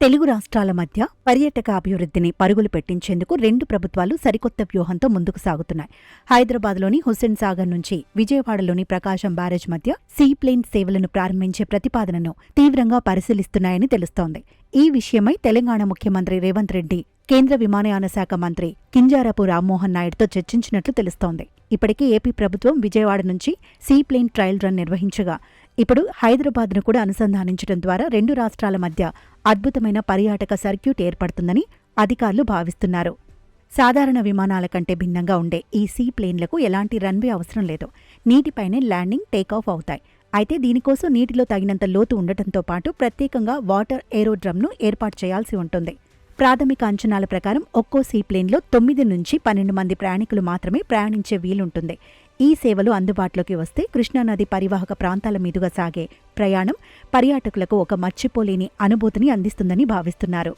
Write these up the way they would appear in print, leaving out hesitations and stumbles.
తెలుగు రాష్ట్రాల మధ్య పర్యాటక అభివృద్ధిని పరుగులు పెట్టించేందుకు రెండు ప్రభుత్వాలు సరికొత్త వ్యూహంతో ముందుకు సాగుతున్నాయి. హైదరాబాద్లోని హుస్సేన్ సాగర్ నుంచి విజయవాడలోని ప్రకాశం బ్యారేజ్ మధ్య సీప్లేన్ సేవలను ప్రారంభించే ప్రతిపాదనను తీవ్రంగా పరిశీలిస్తున్నాయని తెలుస్తోంది. ఈ విషయమై తెలంగాణ ముఖ్యమంత్రి రేవంత్ రెడ్డి కేంద్ర విమానయాన శాఖ మంత్రి కింజారపు రామ్మోహన్ నాయుడుతో చర్చించినట్లు తెలుస్తోంది. ఇప్పటికే ఏపీ ప్రభుత్వం విజయవాడ నుంచి సీప్లేన్ ట్రయల్ రన్ నిర్వహించగా ఇప్పుడు హైదరాబాద్ను కూడా అనుసంధానించడం ద్వారా రెండు రాష్ట్రాల మధ్య అద్భుతమైన పర్యాటక సర్క్యూట్ ఏర్పడుతుందని అధికారులు భావిస్తున్నారు. సాధారణ విమానాల కంటే భిన్నంగా ఉండే ఈ సీప్లేన్లకు ఎలాంటి రన్వే అవసరం లేదు. నీటిపైనే ల్యాండింగ్, టేకాఫ్ అవుతాయి. అయితే దీనికోసం నీటిలో తగినంత లోతు ఉండటంతో పాటు ప్రత్యేకంగా వాటర్ ఏరోడ్రమ్ను ఏర్పాటు చేయాల్సి ఉంటుంది. ప్రాథమిక అంచనాల ప్రకారం ఒక్కో సీప్లేన్లో 9 నుంచి 12 మంది ప్రయాణికులు మాత్రమే ప్రయాణించే వీలుంటుంది. ఈ సేవలు అందుబాటులోకి వస్తే కృష్ణానది పరివాహక ప్రాంతాల మీదుగా సాగే ప్రయాణం పర్యాటకులకు ఒక మర్చిపోలేని అనుభూతిని అందిస్తుందని భావిస్తున్నారు.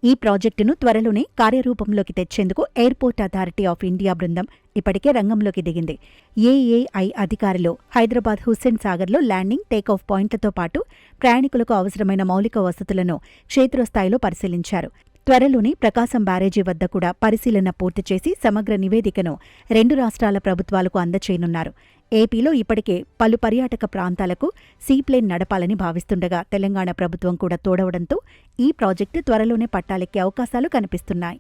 ఈ ప్రాజెక్టును త్వరలోనే కార్యరూపంలోకి తెచ్చేందుకు ఎయిర్పోర్ట్ అథారిటీ ఆఫ్ ఇండియా బృందం ఇప్పటికే రంగంలోకి దిగింది. ఏఏఐ అధికారులు హైదరాబాద్ హుస్సేన్ సాగర్లో ల్యాండింగ్, టేకాఫ్ పాయింట్లతో పాటు ప్రయాణికులకు అవసరమైన మౌలిక వసతులను క్షేత్రస్థాయిలో పరిశీలించారు. త్వరలోనే ప్రకాశం బ్యారేజీ వద్ద కూడా పరిశీలన పూర్తి చేసి సమగ్ర నివేదికను రెండు రాష్ట్రాల ప్రభుత్వాలకు అందచేయనున్నారు. ఏపీలో ఇప్పటికే పలు పర్యాటక ప్రాంతాలకు సీప్లేన్ నడపాలని భావిస్తుండగా తెలంగాణ ప్రభుత్వం కూడా తోడవడంతో ఈ ప్రాజెక్టు త్వరలోనే పట్టాలెక్కే అవకాశాలు కనిపిస్తున్నాయి.